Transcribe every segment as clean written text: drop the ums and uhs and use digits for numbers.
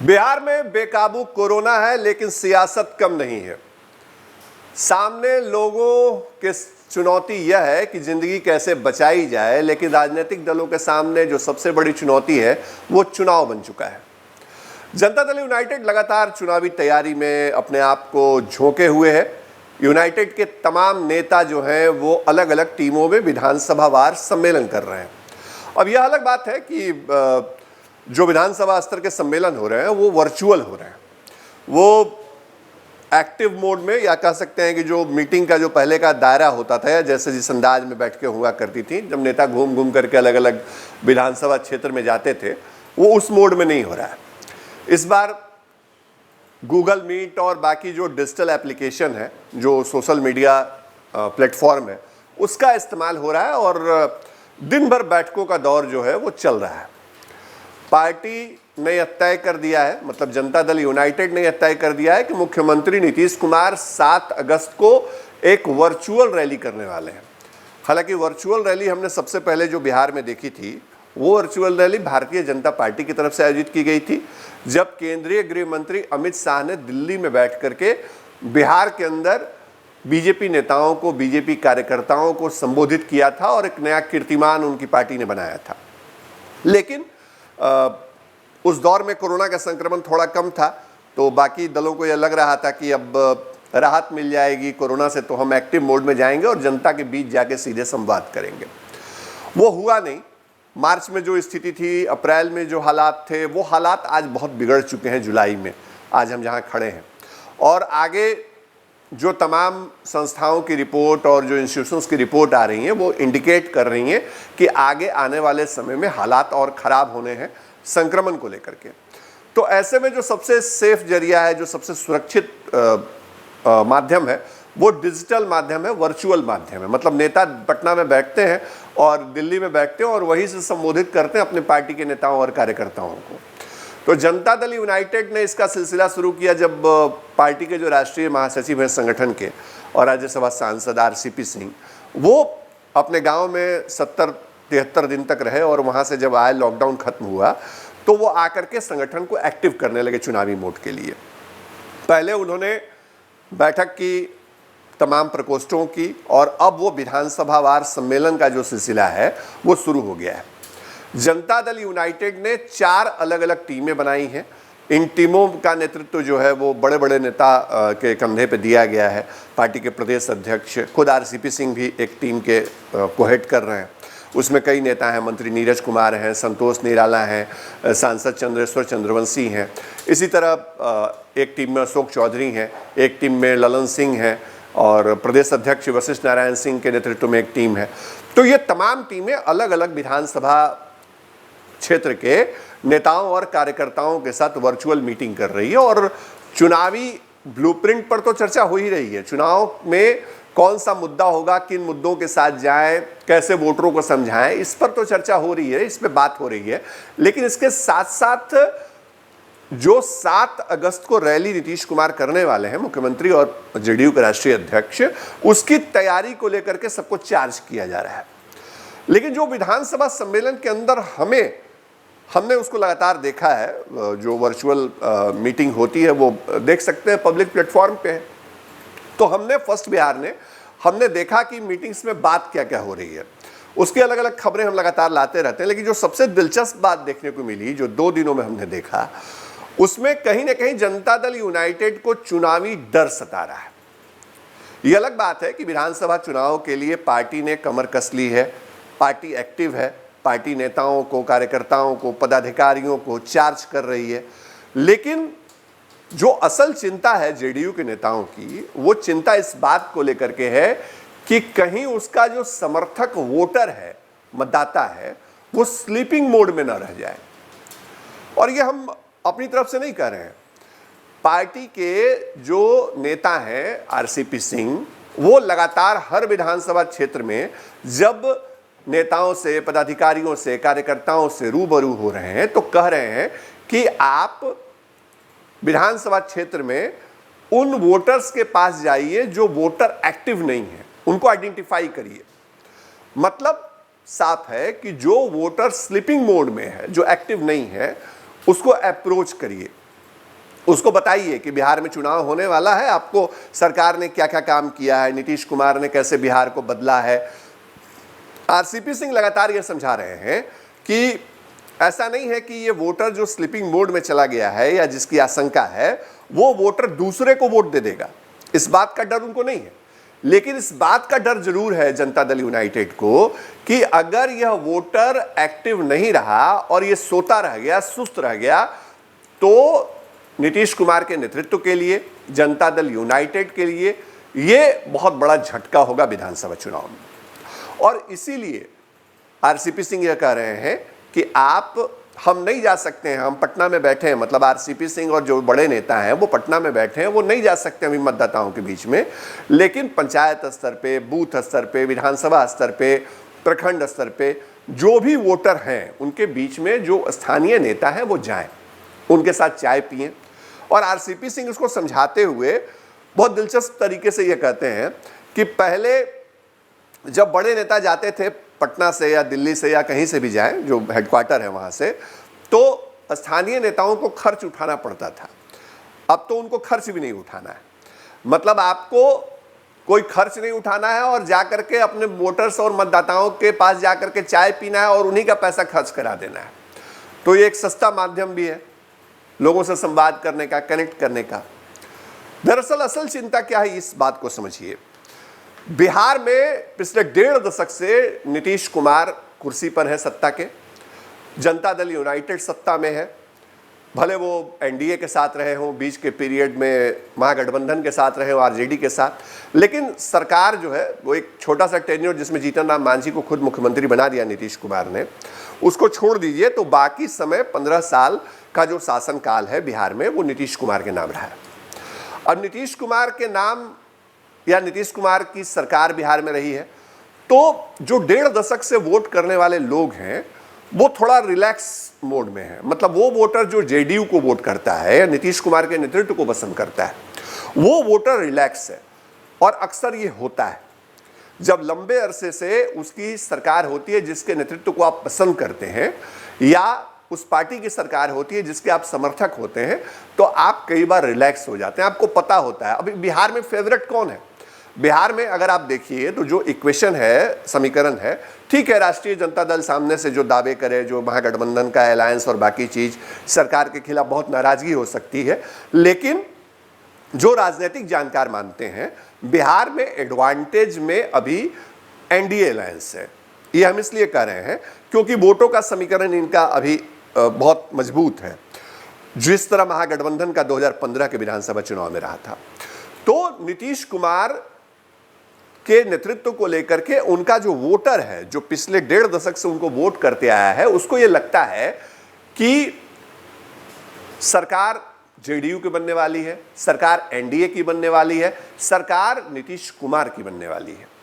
बिहार में बेकाबू कोरोना है, लेकिन सियासत कम नहीं है। सामने लोगों के चुनौती यह है कि जिंदगी कैसे बचाई जाए, लेकिन राजनीतिक दलों के सामने जो सबसे बड़ी चुनौती है वो चुनाव बन चुका है। जनता दल यूनाइटेड लगातार चुनावी तैयारी में अपने आप को झोंके हुए है। यूनाइटेड के तमाम नेता जो हैं वो अलग अलग टीमों में विधानसभा वार सम्मेलन कर रहे हैं। अब यह अलग बात है कि जो विधानसभा स्तर के सम्मेलन हो रहे हैं वो वर्चुअल हो रहे हैं। वो एक्टिव मोड में, या कह सकते हैं कि जो मीटिंग का जो पहले का दायरा होता था, या जैसे जिस अंदाज में बैठ के हुआ करती थी जब नेता घूम घूम करके अलग अलग विधानसभा क्षेत्र में जाते थे, वो उस मोड में नहीं हो रहा है। इस बार गूगल मीट और बाकी जो डिजिटल एप्लीकेशन है, जो सोशल मीडिया प्लेटफॉर्म है, उसका इस्तेमाल हो रहा है और दिन भर बैठकों का दौर जो है वो चल रहा है। पार्टी ने यह तय कर दिया है, मतलब जनता दल यूनाइटेड ने यह तय कर दिया है कि मुख्यमंत्री नीतीश कुमार 7 अगस्त को एक वर्चुअल रैली करने वाले हैं। हालांकि वर्चुअल रैली हमने सबसे पहले जो बिहार में देखी थी, वो virtual rally Bharatiya Janata party की तरफ से आयोजित की गई थी, जब केंद्रीय गृह मंत्री अमित शाह ने दिल्ली में बैठ करके बिहार के अंदर बीजेपी नेताओं को, बीजेपी कार्यकर्ताओं को संबोधित किया था और एक नया कीर्तिमान उनकी पार्टी ने बनाया था। लेकिन उस दौर में कोरोना का संक्रमण थोड़ा कम था, तो बाकी दलों को यह लग रहा था कि अब राहत मिल जाएगी कोरोना से, तो हम एक्टिव मोड में जाएंगे और जनता के बीच जाके सीधे संवाद करेंगे। वो हुआ नहीं। मार्च में जो स्थिति थी, अप्रैल में जो हालात थे, वो हालात आज बहुत बिगड़ चुके हैं। जुलाई में आज हम जहाँ खड़े हैं, और आगे जो तमाम संस्थाओं की रिपोर्ट और जो इंस्टीट्यूशंस की रिपोर्ट आ रही हैं, वो इंडिकेट कर रही हैं कि आगे आने वाले समय में हालात और ख़राब होने हैं संक्रमण को लेकर के। तो ऐसे में जो सबसे सेफ जरिया है, जो सबसे सुरक्षित माध्यम है, वो डिजिटल माध्यम है, वर्चुअल माध्यम है। मतलब नेता पटना में बैठते हैं और दिल्ली में बैठते हैं और वहीं से संबोधित करते हैं अपने पार्टी के नेताओं और कार्यकर्ताओं को। तो जनता दल यूनाइटेड ने इसका सिलसिला शुरू किया जब पार्टी के जो राष्ट्रीय महासचिव हैं संगठन के और राज्यसभा सांसद RCP सिंह, वो अपने गांव में 70-73 दिन तक रहे, और वहां से जब आए, लॉकडाउन खत्म हुआ, तो वो आकर के संगठन को एक्टिव करने लगे चुनावी मोड के लिए। पहले उन्होंने बैठक की तमाम प्रकोष्ठों की, और अब वो विधानसभा वार सम्मेलन का जो सिलसिला है वो शुरू हो गया है। जनता दल यूनाइटेड ने 4 अलग अलग टीमें बनाई हैं। इन टीमों का नेतृत्व जो है वो बड़े बड़े नेता के कंधे पे दिया गया है। पार्टी के प्रदेश अध्यक्ष खुद RCP सिंह भी एक टीम के को हेड कर रहे हैं। उसमें कई नेता हैं, मंत्री नीरज कुमार हैं, संतोष निराला हैं, सांसद चंद्रेश्वर चंद्रवंशी हैं। इसी तरह एक टीम में अशोक चौधरी हैं, एक टीम में ललन सिंह हैं, और प्रदेश अध्यक्ष वशिष्ठ नारायण सिंह के नेतृत्व में एक टीम है। तो ये तमाम टीमें अलग अलग विधानसभा क्षेत्र के नेताओं और कार्यकर्ताओं के साथ वर्चुअल मीटिंग कर रही है, और चुनावी ब्लूप्रिंट पर तो चर्चा हो ही रही है। चुनाव में कौन सा मुद्दा होगा, किन मुद्दों के साथ जाएं, कैसे वोटरों को समझाएं, इस पर तो चर्चा हो रही है, इस पर बात हो रही है। लेकिन इसके साथ साथ जो 7 अगस्त को रैली नीतीश कुमार करने वाले हैं, मुख्यमंत्री और JDU के राष्ट्रीय अध्यक्ष, उसकी तैयारी को लेकर के सबको चार्ज किया जा रहा है। लेकिन जो विधानसभा सम्मेलन के अंदर हमने उसको लगातार देखा है, जो वर्चुअल मीटिंग होती है वो देख सकते हैं, पब्लिक प्लेटफॉर्म पे है। तो हमने फर्स्ट बिहार ने हमने देखा कि मीटिंग्स में बात क्या क्या हो रही है, उसकी अलग अलग खबरें हम लगातार लाते रहते हैं। लेकिन जो सबसे दिलचस्प बात देखने को मिली, जो 2 दिनों में हमने देखा, उसमें कहीं ना कहीं जनता दल यूनाइटेड को चुनावी डर सता रहा है। ये अलग बात है कि विधानसभा चुनाव के लिए पार्टी ने कमर कस ली है, पार्टी एक्टिव है, पार्टी नेताओं को, कार्यकर्ताओं को, पदाधिकारियों को चार्ज कर रही है। लेकिन जो असल चिंता है JDU के नेताओं की, वो चिंता इस बात को लेकर के है कि कहीं उसका जो समर्थक वोटर है, मतदाता है, वो स्लीपिंग मोड में न रह जाए। और ये हम अपनी तरफ से नहीं कर रहे हैं। पार्टी के जो नेता हैं RCP सिंह, वो लगातार हर विधानसभा क्षेत्र में जब नेताओं से, पदाधिकारियों से, कार्यकर्ताओं से रूबरू हो रहे हैं, तो कह रहे हैं कि आप विधानसभा क्षेत्र में उन वोटर्स के पास जाइए जो वोटर एक्टिव नहीं है, उनको आइडेंटिफाई करिए। मतलब साफ है कि जो वोटर स्लीपिंग मोड में है, जो एक्टिव नहीं है, उसको अप्रोच करिए। उसको बताइए कि बिहार में चुनाव होने वाला है, आपको सरकार ने क्या क्या काम किया है, नीतीश कुमार ने कैसे बिहार को बदला है। आरसीपी सिंह लगातार ये समझा रहे हैं कि ऐसा नहीं है कि ये वोटर जो स्लीपिंग मोड में चला गया है या जिसकी आशंका है वो वोटर दूसरे को वोट दे देगा, इस बात का डर उनको नहीं है। लेकिन इस बात का डर जरूर है जनता दल यूनाइटेड को कि अगर यह वोटर एक्टिव नहीं रहा और ये सोता रह गया, सुस्त रह गया, तो नीतीश कुमार के नेतृत्व के लिए, जनता दल यूनाइटेड के लिए ये बहुत बड़ा झटका होगा विधानसभा चुनाव में। और इसीलिए आरसीपी सिंह यह कह रहे हैं कि हम नहीं जा सकते हैं, हम पटना में बैठे हैं, मतलब आरसीपी सिंह और जो बड़े नेता हैं वो पटना में बैठे हैं, वो नहीं जा सकते अभी मतदाताओं के बीच में, लेकिन पंचायत स्तर पे, बूथ स्तर पे, विधानसभा स्तर पे, प्रखंड स्तर पे जो भी वोटर हैं उनके बीच में जो स्थानीय नेता हैं वो जाएं, उनके साथ चाय पिएं। और आरसीपी सिंह उसको समझाते हुए बहुत दिलचस्प तरीके से ये कहते हैं कि पहले जब बड़े नेता जाते थे पटना से या दिल्ली से या कहीं से भी जाएं, जो हेडक्वार्टर है वहाँ से, तो स्थानीय नेताओं को खर्च उठाना पड़ता था। अब तो उनको खर्च भी नहीं उठाना है, मतलब आपको कोई खर्च नहीं उठाना है और जाकर के अपने वोटर्स और मतदाताओं के पास जाकर के चाय पीना है और उन्हीं का पैसा खर्च करा देना है। तो ये एक सस्ता माध्यम भी है लोगों से संवाद करने का, कनेक्ट करने का। दरअसल असल चिंता क्या है, इस बात को समझिए। बिहार में पिछले 1.5 दशक से नीतीश कुमार कुर्सी पर है सत्ता के, जनता दल यूनाइटेड सत्ता में है, भले वो एनडीए के साथ रहे हों, बीच के पीरियड में महागठबंधन के साथ रहे हों, आरजेडी के साथ, लेकिन सरकार जो है वो एक छोटा सा टेन्योर जिसमें जीतन राम मांझी को खुद मुख्यमंत्री बना दिया नीतीश कुमार ने, उसको छोड़ दीजिए तो बाकी समय 15 साल का जो शासनकाल है बिहार में वो नीतीश कुमार के नाम रहा है। अब नीतीश कुमार के नाम या नीतीश कुमार की सरकार बिहार में रही है, तो जो 1.5 दशक से वोट करने वाले लोग हैं वो थोड़ा रिलैक्स मोड में है। मतलब वो वोटर जो जेडीयू को वोट करता है या नीतीश कुमार के नेतृत्व को पसंद करता है, वो वोटर रिलैक्स है। और अक्सर ये होता है जब लंबे अरसे से उसकी सरकार होती है जिसके नेतृत्व को आप पसंद करते हैं, या उस पार्टी की सरकार होती है जिसके आप समर्थक होते हैं, तो आप कई बार रिलैक्स हो जाते हैं, आपको पता होता है। अभी बिहार में फेवरेट कौन है, बिहार में अगर आप देखिए तो जो इक्वेशन है, समीकरण है, ठीक है राष्ट्रीय जनता दल सामने से जो दावे करे, जो महागठबंधन का अलायंस और बाकी चीज, सरकार के खिलाफ बहुत नाराजगी हो सकती है, लेकिन जो राजनीतिक जानकार मानते हैं बिहार में एडवांटेज में अभी एनडीए अलायंस है। ये हम इसलिए कह रहे हैं क्योंकि वोटों का समीकरण इनका अभी बहुत मजबूत है, जिस तरह महागठबंधन का 2015 के विधानसभा चुनाव में रहा था। तो नीतीश कुमार के नेतृत्व को लेकर के उनका जो वोटर है, जो पिछले 1.5 दशक से उनको वोट करते आया है, उसको ये लगता है कि सरकार जेडीयू की बनने वाली है, सरकार एनडीए की बनने वाली है, सरकार नीतीश कुमार की बनने वाली है।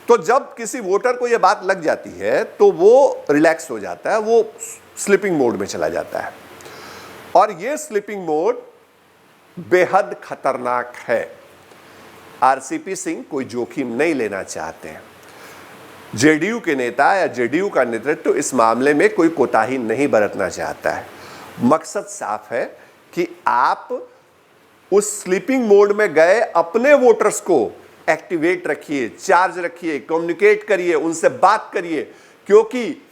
तो जब किसी वोटर को यह बात लग जाती है तो वो रिलैक्स हो जाता है, वो स्लीपिंग मोड में चला जाता है। और ये स्लीपिंग मोड बेहद खतरनाक है। आरसीपी सिंह कोई जोखिम नहीं लेना चाहते हैं। जेडीयू के नेता या जेडीयू का नेतृत्व इस मामले में कोई कोताही नहीं बरतना चाहता है। मकसद साफ है कि आप उस स्लीपिंग मोड में गए अपने वोटर्स को एक्टिवेट रखिए, चार्ज रखिए, कम्युनिकेट करिए, उनसे बात करिए, क्योंकि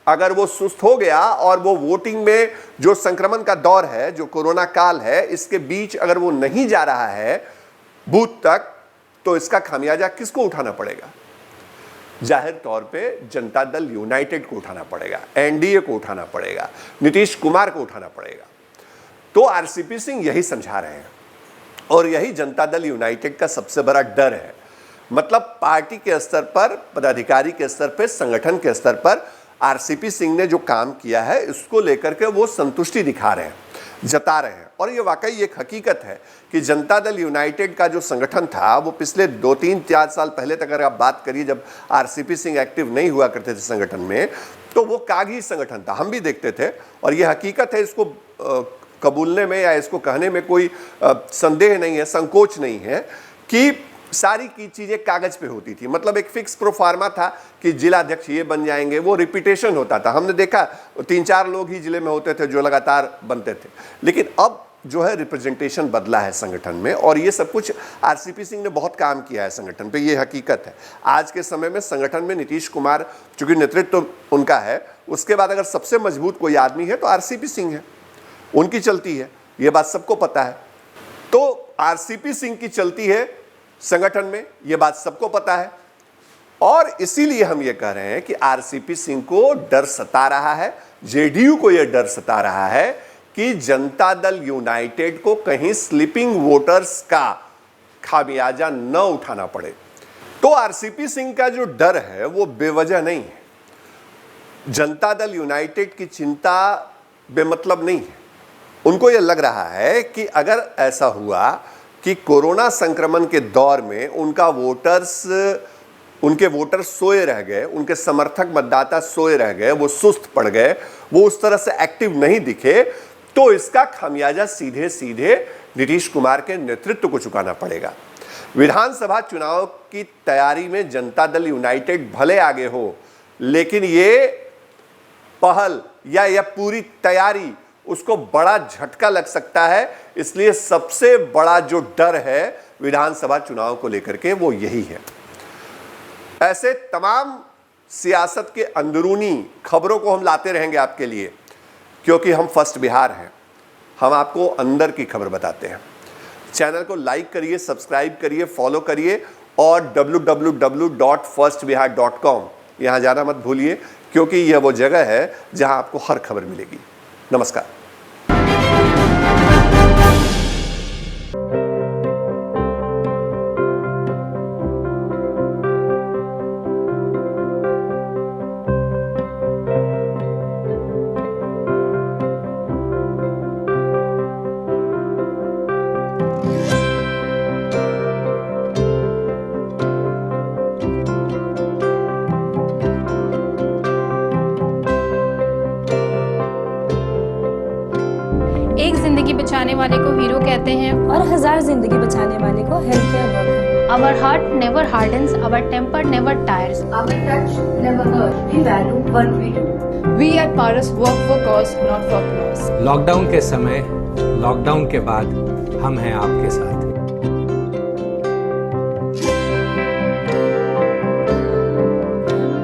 अगर वो सुस्त हो गया और वो वोटिंग में जो संक्रमण का दौर है, जो कोरोना काल है, इसके बीच अगर वो नहीं जा रहा है बूथ तक, तो इसका खामियाजा किसको उठाना पड़ेगा? जाहिर तौर पे जनता दल यूनाइटेड को उठाना पड़ेगा, एनडीए को उठाना पड़ेगा, नीतीश कुमार को उठाना पड़ेगा। तो आरसीपी सिंह यही समझा रहे हैं और यही जनता दल यूनाइटेड का सबसे बड़ा डर है। मतलब पार्टी के स्तर पर, पदाधिकारी के स्तर पर, संगठन के स्तर पर आरसीपी सिंह ने जो काम किया है इसको लेकर के वो संतुष्टि दिखा रहे हैं, जता रहे हैं। और ये वाकई एक हकीकत है कि जनता दल यूनाइटेड का जो संगठन था वो पिछले 2-3-4 साल पहले तक अगर आप बात करिए, जब आरसीपी सिंह एक्टिव नहीं हुआ करते थे संगठन में, तो वो कागजी संगठन था, हम भी देखते थे। और ये हकीकत है, इसको कबूलने में या इसको कहने में कोई संदेह नहीं है, संकोच नहीं है कि सारी की चीजें कागज पे होती थी। मतलब एक फिक्स प्रोफार्मा था कि जिला अध्यक्ष ये बन जाएंगे, वो रिपीटेशन होता था। हमने देखा 3-4 लोग ही जिले में होते थे जो लगातार बनते थे। लेकिन अब जो है रिप्रेजेंटेशन बदला है संगठन में, और ये सब कुछ आरसीपी सिंह ने बहुत काम किया है संगठन पे, ये हकीकत है। आज के समय में संगठन में नीतीश कुमार चूंकि नेतृत्व उनका है, उसके बाद अगर सबसे मजबूत कोई आदमी है तो आरसीपी सिंह है, उनकी चलती है, ये बात सबको पता है। तो आरसीपी सिंह की चलती है संगठन में, ये बात सबको पता है, और इसीलिए हम ये कह रहे हैं कि आरसीपी सिंह को डर सता रहा है, जेडीयू को यह डर सता रहा है कि जनता दल यूनाइटेड को कहीं स्लीपिंग वोटर्स का खामियाजा न उठाना पड़े। तो आरसीपी सिंह का जो डर है वो बेवजह नहीं है। जनता दल यूनाइटेड की चिंता बेमतलब नहीं है। उनको यह लग रहा है कि अगर ऐसा हुआ कि कोरोना संक्रमण के दौर में उनके वोटर सोए रह गए, उनके समर्थक मतदाता सोए रह गए, वो सुस्त पड़ गए, वो उस तरह से एक्टिव नहीं दिखे, तो इसका खामियाजा सीधे सीधे नीतीश कुमार के नेतृत्व को चुकाना पड़ेगा। विधानसभा चुनाव की तैयारी में जनता दल यूनाइटेड भले आगे हो, लेकिन ये पहल या यह पूरी तैयारी उसको बड़ा झटका लग सकता है। इसलिए सबसे बड़ा जो डर है विधानसभा चुनाव को लेकर के वो यही है। ऐसे तमाम सियासत के अंदरूनी खबरों को हम लाते रहेंगे आपके लिए, क्योंकि हम फर्स्ट बिहार हैं, हम आपको अंदर की खबर बताते हैं। चैनल को लाइक करिए, सब्सक्राइब करिए, फॉलो करिए, और www.firstbihar.com यहाँ जाना मत भूलिए, क्योंकि यह वो जगह है जहां आपको हर खबर मिलेगी। नमस्कार। एक जिंदगी बचाने वाले को हीरो कहते हैं और 1000 जिंदगी बचाने वाले को health care worker. Our heart never hardens, our temper never tires. Our touch never hurts. We value what we do. We at Paras work for cause, not for applause. Lockdown के समय, lockdown के बाद हम हैं आपके साथ।